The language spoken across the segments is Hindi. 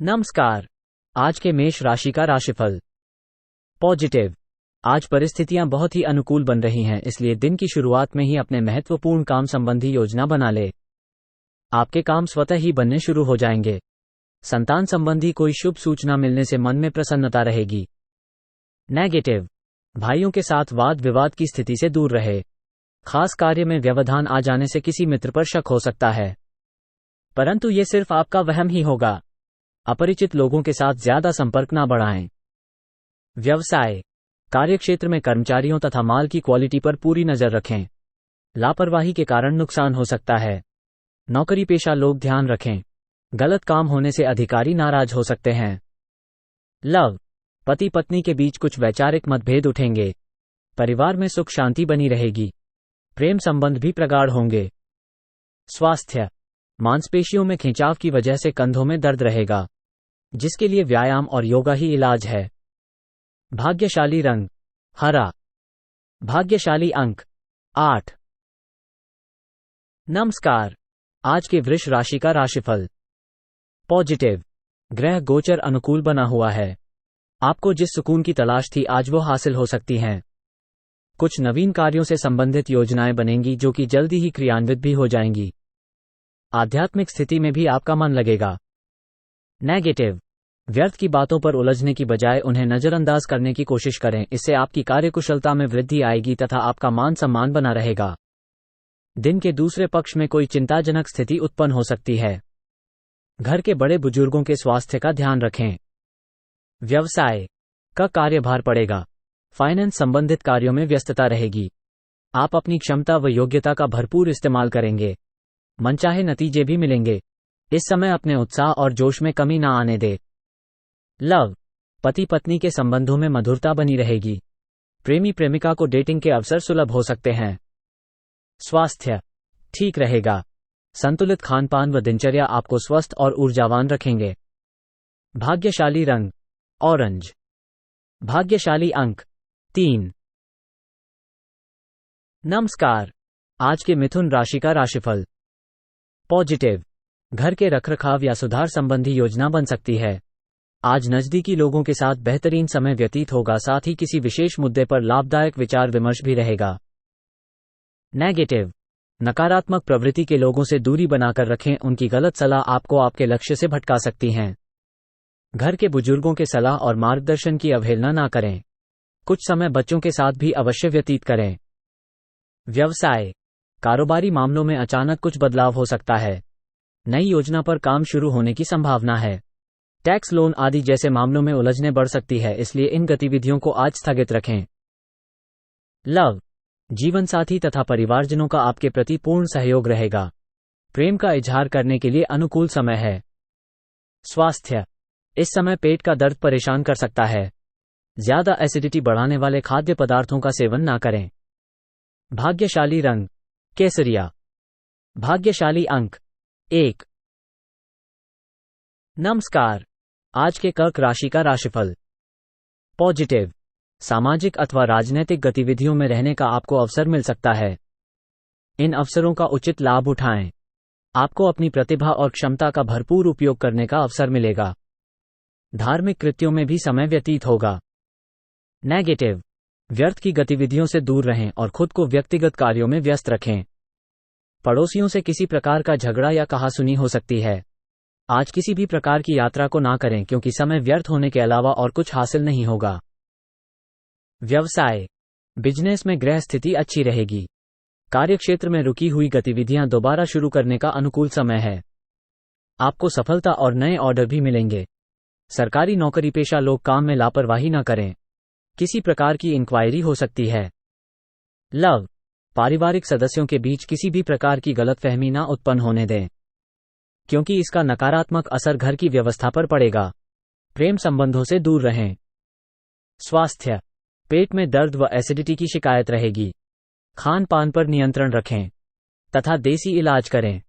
नमस्कार। आज के मेष राशि का राशिफल। पॉजिटिव। आज परिस्थितियां बहुत ही अनुकूल बन रही हैं, इसलिए दिन की शुरुआत में ही अपने महत्वपूर्ण काम संबंधी योजना बना ले। आपके काम स्वतः ही बनने शुरू हो जाएंगे। संतान संबंधी कोई शुभ सूचना मिलने से मन में प्रसन्नता रहेगी। नेगेटिव। भाइयों के साथ वाद विवाद की स्थिति से दूर रहे। खास कार्य में व्यवधान आ जाने से किसी मित्र पर शक हो सकता है, परंतु ये सिर्फ आपका वहम ही होगा। अपरिचित लोगों के साथ ज्यादा संपर्क ना बढ़ाएं। व्यवसाय। कार्यक्षेत्र में कर्मचारियों तथा माल की क्वालिटी पर पूरी नजर रखें। लापरवाही के कारण नुकसान हो सकता है। नौकरी पेशा लोग ध्यान रखें। गलत काम होने से अधिकारी नाराज हो सकते हैं। लव। पति पत्नी के बीच कुछ वैचारिक मतभेद उठेंगे। परिवार में सुख शांति बनी रहेगी। प्रेम संबंध भी प्रगाढ़ होंगे। स्वास्थ्य। मांसपेशियों में खिंचाव की वजह से कंधों में दर्द रहेगा, जिसके लिए व्यायाम और योगा ही इलाज है। भाग्यशाली रंग हरा। भाग्यशाली अंक 8। नमस्कार। आज के वृष राशि का राशिफल। पॉजिटिव। ग्रह गोचर अनुकूल बना हुआ है। आपको जिस सुकून की तलाश थी आज वो हासिल हो सकती हैं। कुछ नवीन कार्यों से संबंधित योजनाएं बनेंगी जो कि जल्दी ही क्रियान्वित भी हो जाएंगी। आध्यात्मिक स्थिति में भी आपका मन लगेगा। नेगेटिव। व्यर्थ की बातों पर उलझने की बजाय उन्हें नजरअंदाज करने की कोशिश करें, इससे आपकी कार्यकुशलता में वृद्धि आएगी तथा आपका मान सम्मान बना रहेगा। दिन के दूसरे पक्ष में कोई चिंताजनक स्थिति उत्पन्न हो सकती है। घर के बड़े बुजुर्गों के स्वास्थ्य का ध्यान रखें। व्यवसाय का कार्यभार पड़ेगा। फाइनेंस संबंधित कार्यों में व्यस्तता रहेगी। आप अपनी क्षमता व योग्यता का भरपूर इस्तेमाल करेंगे। मनचाहे नतीजे भी मिलेंगे। इस समय अपने उत्साह और जोश में कमी ना आने दे। लव। पति पत्नी के संबंधों में मधुरता बनी रहेगी। प्रेमी प्रेमिका को डेटिंग के अवसर सुलभ हो सकते हैं। स्वास्थ्य ठीक रहेगा। संतुलित खानपान व दिनचर्या आपको स्वस्थ और ऊर्जावान रखेंगे। भाग्यशाली रंग ऑरेंज। भाग्यशाली अंक 3। नमस्कार। आज के मिथुन राशि का राशिफल। पॉजिटिव। घर के रखरखाव या सुधार संबंधी योजना बन सकती है। आज नजदीकी लोगों के साथ बेहतरीन समय व्यतीत होगा, साथ ही किसी विशेष मुद्दे पर लाभदायक विचार विमर्श भी रहेगा। नेगेटिव। नकारात्मक प्रवृत्ति के लोगों से दूरी बनाकर रखें, उनकी गलत सलाह आपको आपके लक्ष्य से भटका सकती हैं। घर के बुजुर्गों के सलाह और मार्गदर्शन की अवहेलना ना करें। कुछ समय बच्चों के साथ भी अवश्य व्यतीत करें। व्यवसाय। कारोबारी मामलों में अचानक कुछ बदलाव हो सकता है। नई योजना पर काम शुरू होने की संभावना है। टैक्स लोन आदि जैसे मामलों में उलझने बढ़ सकती है, इसलिए इन गतिविधियों को आज स्थगित रखें। लव। जीवन साथी तथा परिवारजनों का आपके प्रति पूर्ण सहयोग रहेगा। प्रेम का इजहार करने के लिए अनुकूल समय है। स्वास्थ्य। इस समय पेट का दर्द परेशान कर सकता है। ज्यादा एसिडिटी बढ़ाने वाले खाद्य पदार्थों का सेवन ना करें। भाग्यशाली रंग केसरिया। भाग्यशाली अंक 1। नमस्कार। आज के कर्क राशि का राशिफल। पॉजिटिव। सामाजिक अथवा राजनीतिक गतिविधियों में रहने का आपको अवसर मिल सकता है। इन अवसरों का उचित लाभ उठाएं। आपको अपनी प्रतिभा और क्षमता का भरपूर उपयोग करने का अवसर मिलेगा। धार्मिक कृत्यों में भी समय व्यतीत होगा। नेगेटिव। व्यर्थ की गतिविधियों से दूर रहें और खुद को व्यक्तिगत कार्यों में व्यस्त रखें। पड़ोसियों से किसी प्रकार का झगड़ा या कहासुनी हो सकती है। आज किसी भी प्रकार की यात्रा को ना करें, क्योंकि समय व्यर्थ होने के अलावा और कुछ हासिल नहीं होगा। व्यवसाय। बिजनेस में ग्रह स्थिति अच्छी रहेगी। कार्यक्षेत्र में रुकी हुई गतिविधियां दोबारा शुरू करने का अनुकूल समय है। आपको सफलता और नए ऑर्डर भी मिलेंगे। सरकारी नौकरी पेशा लोग काम में लापरवाही न करें। किसी प्रकार की इंक्वायरी हो सकती है। लव। पारिवारिक सदस्यों के बीच किसी भी प्रकार की गलतफहमी ना उत्पन्न होने दें, क्योंकि इसका नकारात्मक असर घर की व्यवस्था पर पड़ेगा। प्रेम संबंधों से दूर रहें। स्वास्थ्य। पेट में दर्द व एसिडिटी की शिकायत रहेगी। खान पान पर नियंत्रण रखें तथा देसी इलाज करें।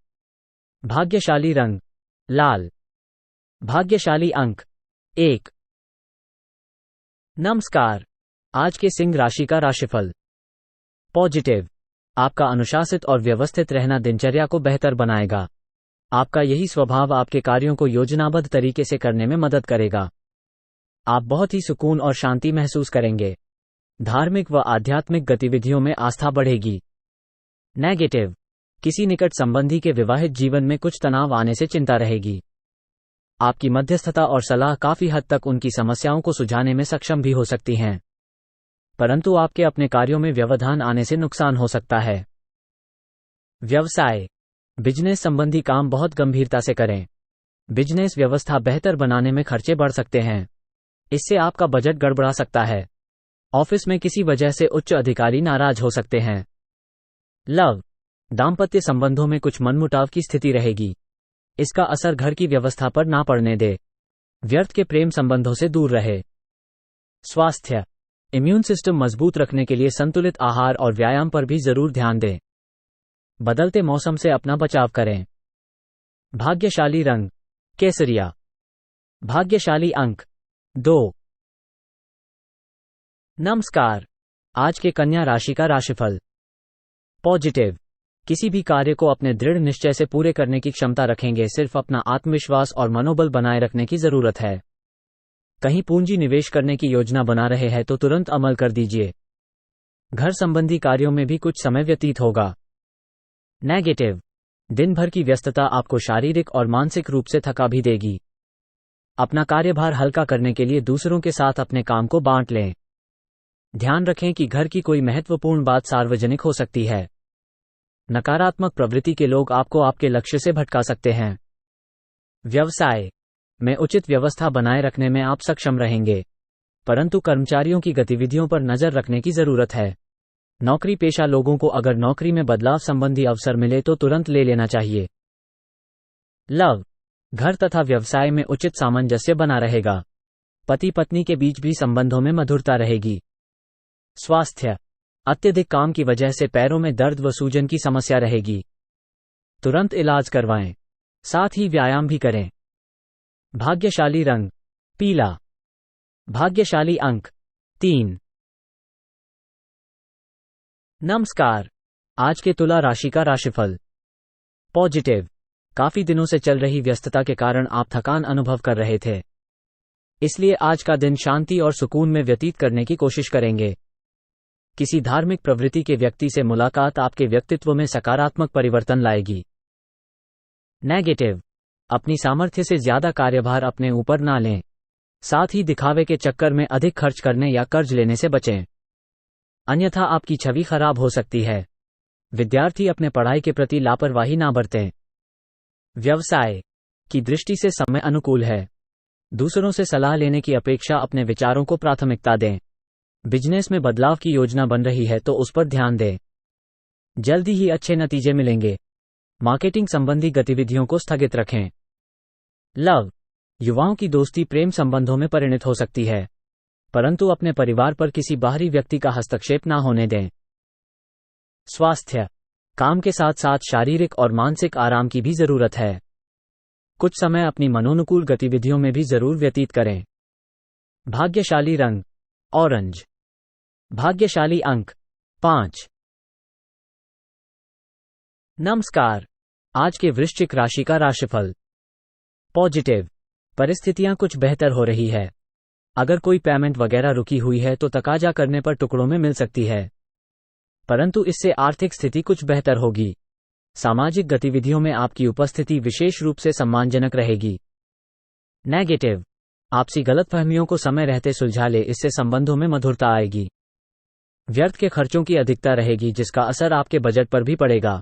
भाग्यशाली रंग लाल। भाग्यशाली अंक 1। नमस्कार। आज के सिंह राशि का राशिफल। पॉजिटिव। आपका अनुशासित और व्यवस्थित रहना दिनचर्या को बेहतर बनाएगा। आपका यही स्वभाव आपके कार्यों को योजनाबद्ध तरीके से करने में मदद करेगा। आप बहुत ही सुकून और शांति महसूस करेंगे। धार्मिक व आध्यात्मिक गतिविधियों में आस्था बढ़ेगी। नेगेटिव, किसी निकट संबंधी के विवाहित जीवन में कुछ तनाव आने से चिंता रहेगी। आपकी मध्यस्थता और सलाह काफी हद तक उनकी समस्याओं को सुलझाने में सक्षम भी हो सकती हैं, परंतु आपके अपने कार्यों में व्यवधान आने से नुकसान हो सकता है। व्यवसाय, बिजनेस संबंधी काम बहुत गंभीरता से करें। बिजनेस व्यवस्था बेहतर बनाने में खर्चे बढ़ सकते हैं, इससे आपका बजट गड़बड़ा सकता है। ऑफिस में किसी वजह से उच्च अधिकारी नाराज हो सकते हैं। लव, दाम्पत्य संबंधों में कुछ मनमुटाव की स्थिति रहेगी, इसका असर घर की व्यवस्था पर ना पड़ने दे। व्यर्थ के प्रेम संबंधों से दूर रहे। स्वास्थ्य, इम्यून सिस्टम मजबूत रखने के लिए संतुलित आहार और व्यायाम पर भी जरूर ध्यान दें। बदलते मौसम से अपना बचाव करें। भाग्यशाली रंग केसरिया। भाग्यशाली अंक 2। नमस्कार, आज के कन्या राशि का राशिफल। पॉजिटिव, किसी भी कार्य को अपने दृढ़ निश्चय से पूरे करने की क्षमता रखेंगे। सिर्फ अपना आत्मविश्वास और मनोबल बनाए रखने की जरूरत है। कहीं पूंजी निवेश करने की योजना बना रहे हैं तो तुरंत अमल कर दीजिए। घर संबंधी कार्यों में भी कुछ समय व्यतीत होगा। नेगेटिव, दिन भर की व्यस्तता आपको शारीरिक और मानसिक रूप से थका भी देगी। अपना कार्यभार हल्का करने के लिए दूसरों के साथ अपने काम को बांट लें। ध्यान रखें कि घर की कोई महत्वपूर्ण बात सार्वजनिक हो सकती है। नकारात्मक प्रवृत्ति के लोग आपको आपके लक्ष्य से भटका सकते हैं। व्यवसाय में उचित व्यवस्था बनाए रखने में आप सक्षम रहेंगे, परंतु कर्मचारियों की गतिविधियों पर नजर रखने की जरूरत है। नौकरी पेशा लोगों को अगर नौकरी में बदलाव संबंधी अवसर मिले तो तुरंत ले लेना चाहिए। लव, घर तथा व्यवसाय में उचित सामंजस्य बना रहेगा। पति पत्नी के बीच भी संबंधों में मधुरता रहेगी। स्वास्थ्य, अत्यधिक काम की वजह से पैरों में दर्द व सूजन की समस्या रहेगी। तुरंत इलाज करवाएं, साथ ही व्यायाम भी करें। भाग्यशाली रंग पीला। भाग्यशाली अंक 3। नमस्कार, आज के तुला राशि का राशिफल। पॉजिटिव, काफी दिनों से चल रही व्यस्तता के कारण आप थकान अनुभव कर रहे थे, इसलिए आज का दिन शांति और सुकून में व्यतीत करने की कोशिश करेंगे। किसी धार्मिक प्रवृत्ति के व्यक्ति से मुलाकात आपके व्यक्तित्व में सकारात्मक परिवर्तन लाएगी। नेगेटिव, अपनी सामर्थ्य से ज्यादा कार्यभार अपने ऊपर ना लें, साथ ही दिखावे के चक्कर में अधिक खर्च करने या कर्ज लेने से बचें, अन्यथा आपकी छवि खराब हो सकती है। विद्यार्थी अपने पढ़ाई के प्रति लापरवाही ना बरतें। व्यवसाय की दृष्टि से समय अनुकूल है। दूसरों से सलाह लेने की अपेक्षा अपने विचारों को प्राथमिकता दें। बिजनेस में बदलाव की योजना बन रही है तो उस पर ध्यान दें, जल्दी ही अच्छे नतीजे मिलेंगे। मार्केटिंग संबंधी गतिविधियों को स्थगित रखें। लव, युवाओं की दोस्ती प्रेम संबंधों में परिणत हो सकती है, परंतु अपने परिवार पर किसी बाहरी व्यक्ति का हस्तक्षेप ना होने दें। स्वास्थ्य, काम के साथ साथ शारीरिक और मानसिक आराम की भी जरूरत है। कुछ समय अपनी मनोनुकूल गतिविधियों में भी जरूर व्यतीत करें। भाग्यशाली रंग ऑरेंज। भाग्यशाली अंक 5। नमस्कार, आज के वृश्चिक राशि का राशिफल। पॉजिटिव, परिस्थितियां कुछ बेहतर हो रही है। अगर कोई पेमेंट वगैरह रुकी हुई है तो तकाजा करने पर टुकड़ों में मिल सकती है, परंतु इससे आर्थिक स्थिति कुछ बेहतर होगी। सामाजिक गतिविधियों में आपकी उपस्थिति विशेष रूप से सम्मानजनक रहेगी। नेगेटिव, आपसी गलतफहमियों को समय रहते सुलझा ले, इससे संबंधों में मधुरता आएगी। व्यर्थ के खर्चों की अधिकता रहेगी जिसका असर आपके बजट पर भी पड़ेगा।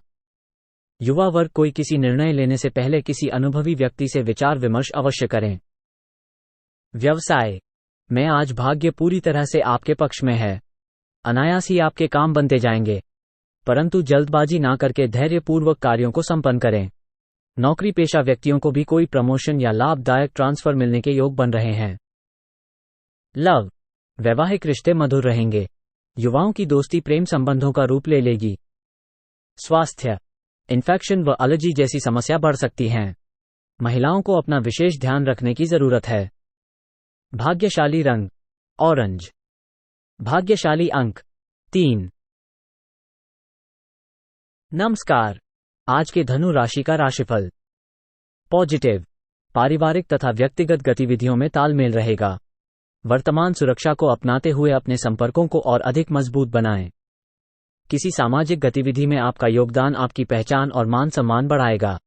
युवा वर्ग कोई किसी निर्णय लेने से पहले किसी अनुभवी व्यक्ति से विचार विमर्श अवश्य करें। व्यवसाय में आज भाग्य पूरी तरह से आपके पक्ष में है। अनायास ही आपके काम बनते जाएंगे, परंतु जल्दबाजी ना करके धैर्यपूर्वक कार्यों को संपन्न करें। नौकरी पेशा व्यक्तियों को भी कोई प्रमोशन या लाभदायक ट्रांसफर मिलने के योग बन रहे हैं। लव, वैवाहिक रिश्ते मधुर रहेंगे। युवाओं की दोस्ती प्रेम संबंधों का रूप ले लेगी। स्वास्थ्य, इन्फेक्शन व एलर्जी जैसी समस्या बढ़ सकती हैं। महिलाओं को अपना विशेष ध्यान रखने की जरूरत है। भाग्यशाली रंग ऑरेंज। भाग्यशाली अंक 3। नमस्कार, आज के धनु राशि का राशिफल। पॉजिटिव, पारिवारिक तथा व्यक्तिगत गतिविधियों में तालमेल रहेगा। वर्तमान सुरक्षा को अपनाते हुए अपने संपर्कों को और अधिक मजबूत बनाएं। किसी सामाजिक गतिविधि में आपका योगदान आपकी पहचान और मान सम्मान बढ़ाएगा।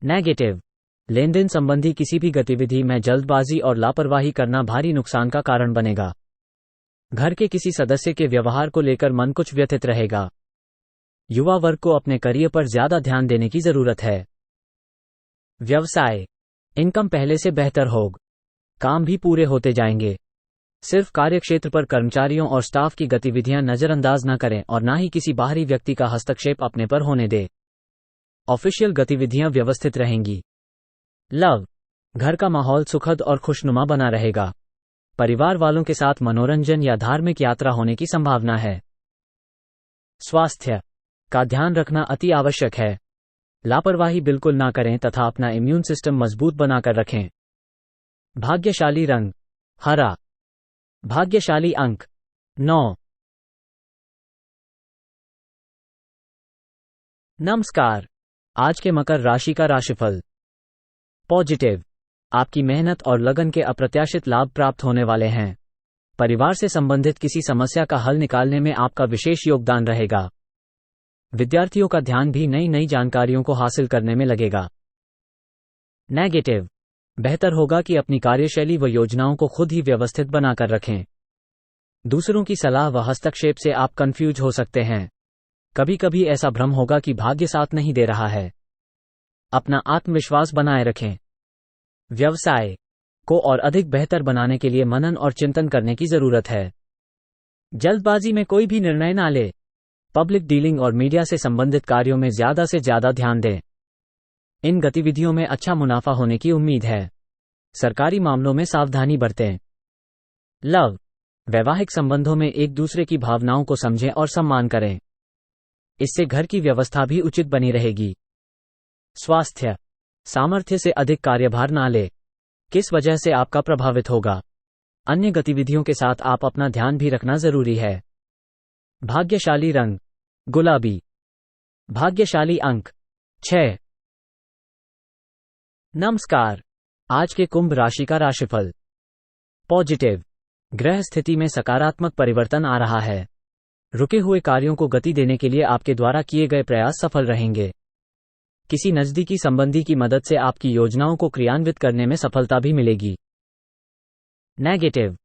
नेगेटिव, लेनदेन संबंधी किसी भी गतिविधि में जल्दबाजी और लापरवाही करना भारी नुकसान का कारण बनेगा। घर के किसी सदस्य के व्यवहार को लेकर मन कुछ व्यथित रहेगा। युवा वर्ग को अपने करियर पर ज्यादा ध्यान देने की जरूरत है। व्यवसाय, इनकम पहले से बेहतर होगा। काम भी पूरे होते जाएंगे। सिर्फ कार्यक्षेत्र पर कर्मचारियों और स्टाफ की गतिविधियां नजरअंदाज न करें और ना ही किसी बाहरी व्यक्ति का हस्तक्षेप अपने पर होने दें। ऑफिशियल गतिविधियां व्यवस्थित रहेंगी। लव, घर का माहौल सुखद और खुशनुमा बना रहेगा। परिवार वालों के साथ मनोरंजन या धार्मिक यात्रा होने की संभावना है। स्वास्थ्य का ध्यान रखना अति आवश्यक है। लापरवाही बिल्कुल ना करें तथा अपना इम्यून सिस्टम मजबूत बनाकर रखें। भाग्यशाली रंग हरा। भाग्यशाली अंक 9। नमस्कार, आज के मकर राशि का राशिफल। पॉजिटिव, आपकी मेहनत और लगन के अप्रत्याशित लाभ प्राप्त होने वाले हैं। परिवार से संबंधित किसी समस्या का हल निकालने में आपका विशेष योगदान रहेगा। विद्यार्थियों का ध्यान भी नई नई जानकारियों को हासिल करने में लगेगा। नेगेटिव, बेहतर होगा कि अपनी कार्यशैली व योजनाओं को खुद ही व्यवस्थित बनाकर रखें। दूसरों की सलाह व हस्तक्षेप से आप कंफ्यूज हो सकते हैं। कभी कभी ऐसा भ्रम होगा कि भाग्य साथ नहीं दे रहा है। अपना आत्मविश्वास बनाए रखें। व्यवसाय को और अधिक बेहतर बनाने के लिए मनन और चिंतन करने की जरूरत है। जल्दबाजी में कोई भी निर्णय ना ले। पब्लिक डीलिंग और मीडिया से संबंधित कार्यों में ज्यादा से ज्यादा ध्यान दें। इन गतिविधियों में अच्छा मुनाफा होने की उम्मीद है। सरकारी मामलों में सावधानी बरतें। लव, वैवाहिक संबंधों में एक दूसरे की भावनाओं को समझें और सम्मान करें। इससे घर की व्यवस्था भी उचित बनी रहेगी। स्वास्थ्य, सामर्थ्य से अधिक कार्यभार ना ले। किस वजह से आपका प्रभावित होगा। अन्य गतिविधियों के साथ आप अपना ध्यान भी रखना जरूरी है। भाग्यशाली रंग गुलाबी। भाग्यशाली अंक 6। नमस्कार, आज के कुंभ राशि का राशिफल। पॉजिटिव, ग्रह स्थिति में सकारात्मक परिवर्तन आ रहा है। रुके हुए कार्यों को गति देने के लिए आपके द्वारा किए गए प्रयास सफल रहेंगे। किसी नजदीकी संबंधी की मदद से आपकी योजनाओं को क्रियान्वित करने में सफलता भी मिलेगी। नेगेटिव,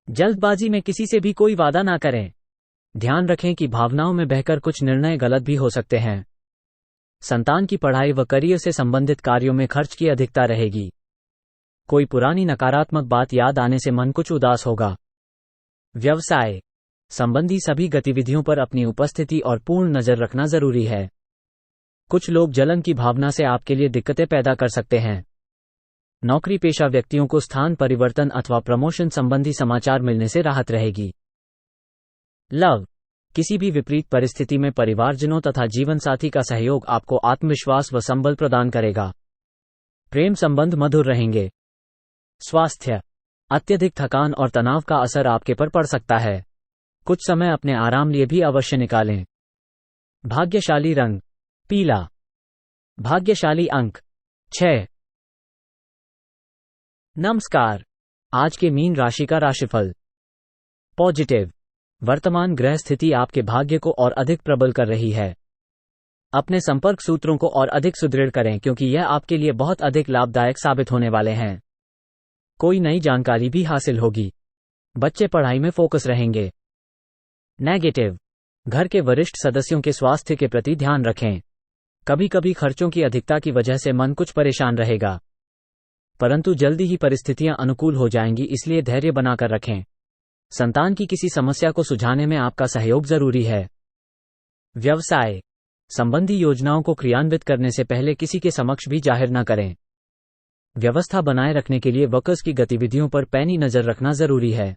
जल्दबाजी में किसी से भी कोई वादा ना करें। ध्यान रखें कि भावनाओं में बहकर कुछ निर्णय गलत भी हो सकते हैं। संतान की पढ़ाई व करियर से संबंधित कार्यों में खर्च की अधिकता रहेगी। कोई पुरानी नकारात्मक बात याद आने से मन कुछ उदास होगा। व्यवसाय संबंधी सभी गतिविधियों पर अपनी उपस्थिति और पूर्ण नजर रखना जरूरी है। कुछ लोग जलन की भावना से आपके लिए दिक्कतें पैदा कर सकते हैं। नौकरी पेशा व्यक्तियों को स्थान परिवर्तन अथवा प्रमोशन संबंधी समाचार मिलने से राहत रहेगी। लव, किसी भी विपरीत परिस्थिति में परिवारजनों तथा जीवनसाथी का सहयोग आपको आत्मविश्वास व संबल प्रदान करेगा। प्रेम संबंध मधुर रहेंगे। स्वास्थ्य, अत्यधिक थकान और तनाव का असर आपके पर पड़ सकता है। कुछ समय अपने आराम लिए भी अवश्य निकालें। भाग्यशाली रंग पीला। भाग्यशाली अंक 6। नमस्कार, आज के मीन राशि का राशिफल। पॉजिटिव, वर्तमान ग्रह स्थिति आपके भाग्य को और अधिक प्रबल कर रही है। अपने संपर्क सूत्रों को और अधिक सुदृढ़ करें क्योंकि यह आपके लिए बहुत अधिक लाभदायक साबित होने वाले हैं। कोई नई जानकारी भी हासिल होगी। बच्चे पढ़ाई में फोकस रहेंगे। नेगेटिव, घर के वरिष्ठ सदस्यों के स्वास्थ्य के प्रति ध्यान रखें। कभी कभी खर्चों की अधिकता की वजह से मन कुछ परेशान रहेगा, परंतु जल्दी ही परिस्थितियां अनुकूल हो जाएंगी, इसलिए धैर्य बनाकर रखें। संतान की किसी समस्या को सुलझाने में आपका सहयोग जरूरी है। व्यवसाय संबंधी योजनाओं को क्रियान्वित करने से पहले किसी के समक्ष भी जाहिर न करें। व्यवस्था बनाए रखने के लिए वर्कर्स की गतिविधियों पर पैनी नजर रखना जरूरी है।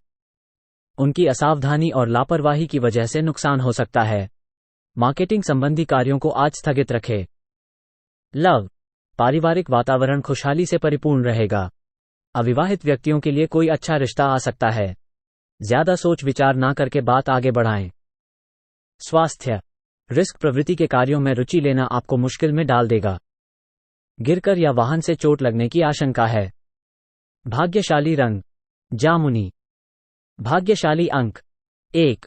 उनकी असावधानी और लापरवाही की वजह से नुकसान हो सकता है। मार्केटिंग संबंधी कार्यों को आज स्थगित रखें। लव, पारिवारिक वातावरण खुशहाली से परिपूर्ण रहेगा। अविवाहित व्यक्तियों के लिए कोई अच्छा रिश्ता आ सकता है। ज्यादा सोच विचार ना करके बात आगे बढ़ाएं। स्वास्थ्य, रिस्क प्रवृत्ति के कार्यों में रुचि लेना आपको मुश्किल में डाल देगा। गिरकर या वाहन से चोट लगने की आशंका है। भाग्यशाली रंग जामुनी। भाग्यशाली अंक 1,